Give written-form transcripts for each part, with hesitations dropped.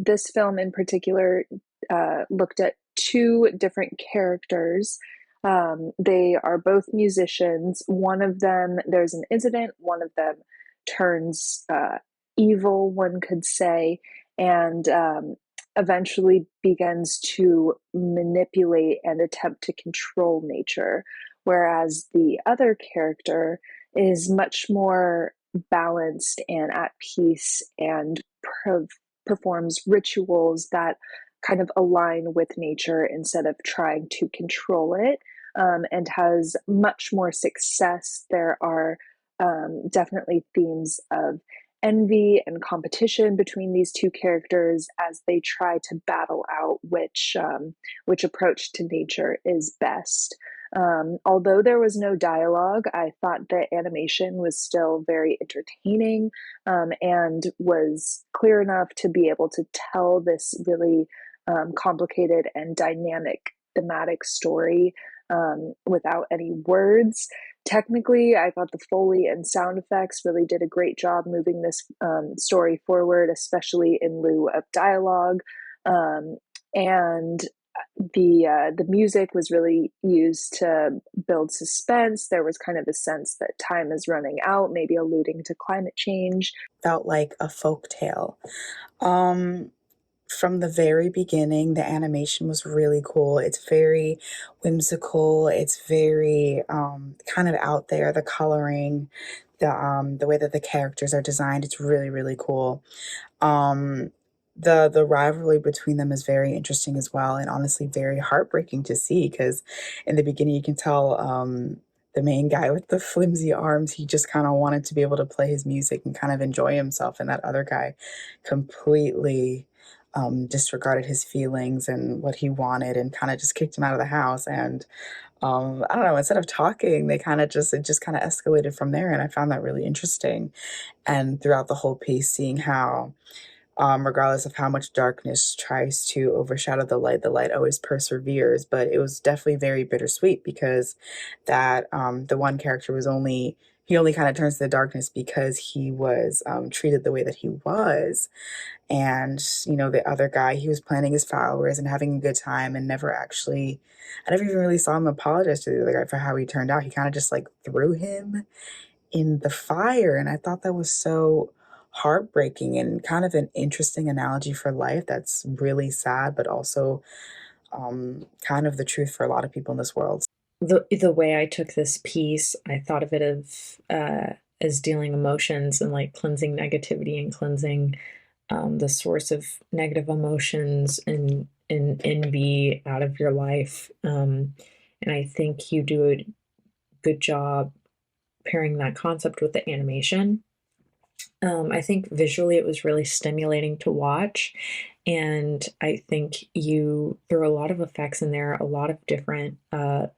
this film in particular looked at two different characters. They are both musicians. One of them, there's an incident, one of them turns evil, one could say, and eventually begins to manipulate and attempt to control nature. Whereas the other character is much more balanced and at peace and performs rituals that kind of align with nature instead of trying to control it, and has much more success. There are definitely themes of envy and competition between these two characters as they try to battle out which approach to nature is best. Although there was no dialogue, I thought the animation was still very entertaining, and was clear enough to be able to tell this really complicated and dynamic thematic story without any words. Technically, I thought the Foley and sound effects really did a great job moving this story forward, especially in lieu of dialogue. And the music was really used to build suspense. There was kind of a sense that time is running out, maybe alluding to climate change. Felt like a folk tale. From the very beginning, the animation was really cool. It's very whimsical. It's very kind of out there. The coloring, the way that the characters are designed, it's really, really cool. The rivalry between them is very interesting as well, and honestly very heartbreaking to see, because in the beginning you can tell the main guy with the flimsy arms, he just kind of wanted to be able to play his music and kind of enjoy himself, and that other guy completely disregarded his feelings and what he wanted and kind of just kicked him out of the house. And I don't know, instead of talking, it just kind of escalated from there. And I found that really interesting. And throughout the whole piece, seeing how, regardless of how much darkness tries to overshadow the light always perseveres. But it was definitely very bittersweet, because that the one character he only kind of turns to the darkness because he was treated the way that he was. And, the other guy, he was planning his followers and having a good time, and I never even really saw him apologize to the other guy for how he turned out. He kind of just like threw him in the fire. And I thought that was so heartbreaking and kind of an interesting analogy for life that's really sad, but also kind of the truth for a lot of people in this world. The way I took this piece, I thought of it as dealing emotions and like cleansing negativity and cleansing the source of negative emotions and envy out of your life. And I think you do a good job pairing that concept with the animation. I think visually it was really stimulating to watch. And I think there are a lot of effects in there, a lot of different, a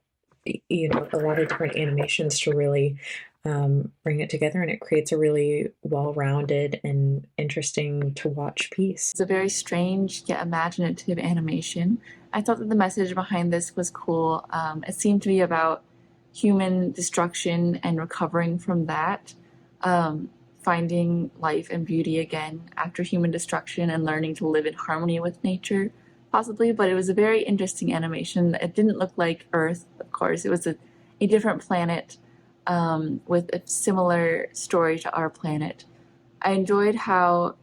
lot of different animations to really bring it together, and it creates a really well-rounded and interesting to watch piece. It's a very strange yet imaginative animation. I thought that the message behind this was cool. It seemed to be about human destruction and recovering from that, finding life and beauty again after human destruction and learning to live in harmony with nature, possibly. But it was a very interesting animation. It didn't look like Earth, of course. It was a different planet with a similar story to our planet. I enjoyed how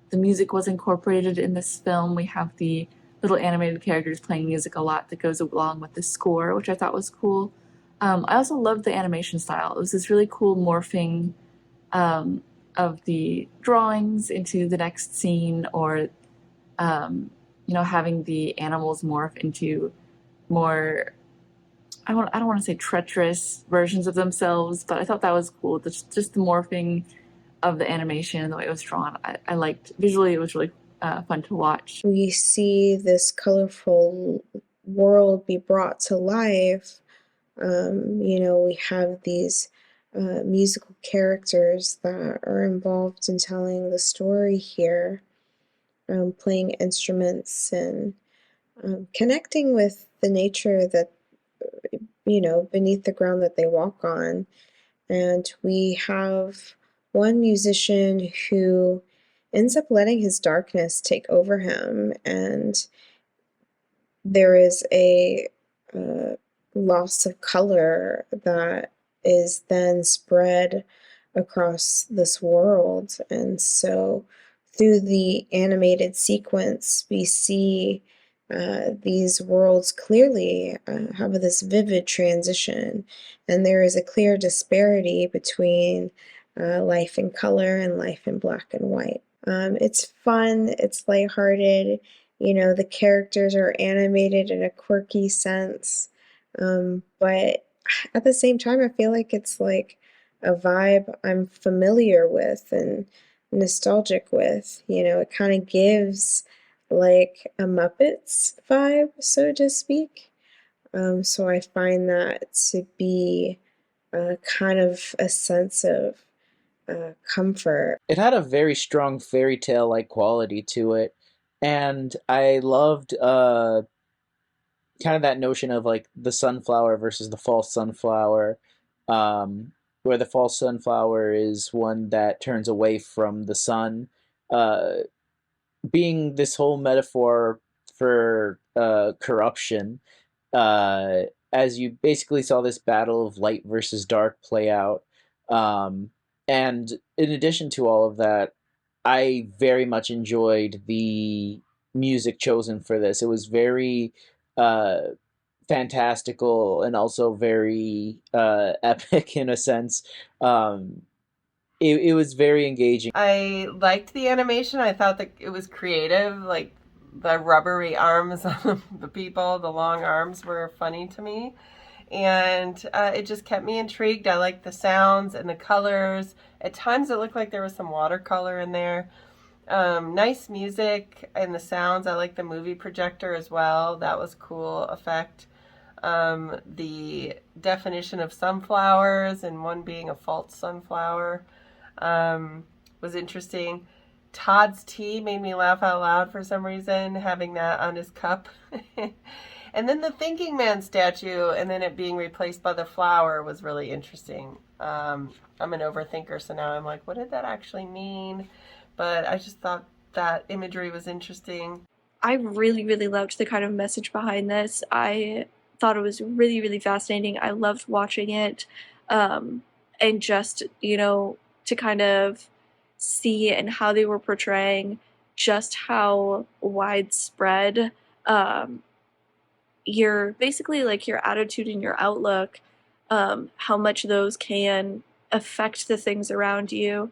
the music was incorporated in this film. We have the little animated characters playing music a lot that goes along with the score, which I thought was cool. I also loved the animation style. It was this really cool morphing of the drawings into the next scene, or having the animals morph into more, I don't want to say treacherous versions of themselves, but I thought that was cool. Just the morphing of the animation and the way it was drawn. I liked visually. It was really fun to watch. We see this colorful world be brought to life. We have these musical characters that are involved in telling the story here, playing instruments and connecting with the nature that, beneath the ground that they walk on. And we have one musician who ends up letting his darkness take over him, and there is a loss of color that is then spread across this world. And so through the animated sequence, we see these worlds clearly have this vivid transition, and there is a clear disparity between life in color and life in black and white. It's fun, it's lighthearted, the characters are animated in a quirky sense, but at the same time, I feel like it's like a vibe I'm familiar with and nostalgic with. It kind of gives like a Muppets vibe, so to speak. So I find that to be kind of a sense of comfort. It had a very strong fairy tale like quality to it, and I loved kind of that notion of like the sunflower versus the false sunflower, where the false sunflower is one that turns away from the sun, uh, being this whole metaphor for corruption, uh, as you basically saw this battle of light versus dark play out. Um, and in addition to all of that, I very much enjoyed the music chosen for this. It was very uh, fantastical and also very epic in a sense. It was very engaging. I liked the animation. I thought that it was creative. Like the rubbery arms of the people, the long arms were funny to me. And it just kept me intrigued. I liked the sounds and the colors. At times it looked like there was some watercolor in there. Nice music and the sounds. I like the movie projector as well. That was cool effect. The definition of sunflowers and one being a false sunflower was interesting. Todd's tea made me laugh out loud for some reason, having that on his cup. And then the thinking man statue and then it being replaced by the flower was really interesting. I'm an overthinker, so now I'm like, what did that actually mean? But I just thought that imagery was interesting. I really, really loved the kind of message behind this. I thought it was really, really fascinating. I loved watching it. And just, to kind of see and how they were portraying just how widespread your basically like your attitude and your outlook, how much those can affect the things around you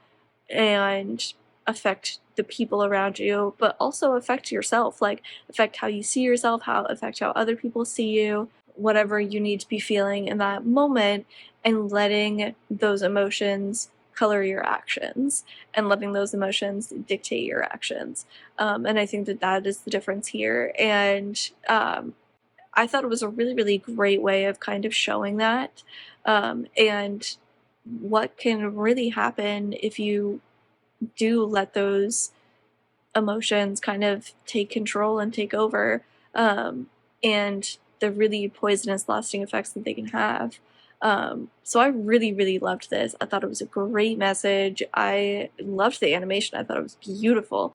and affect the people around you, but also affect yourself, like affect how you see yourself, affect how other people see you, whatever you need to be feeling in that moment, and letting those emotions color your actions and letting those emotions dictate your actions. And I think that is the difference here. And I thought it was a really, really great way of kind of showing that, and what can really happen if you do let those emotions kind of take control and take over, and the really poisonous lasting effects that they can have. So I really, really loved this. I thought it was a great message. I loved the animation. I thought it was beautiful.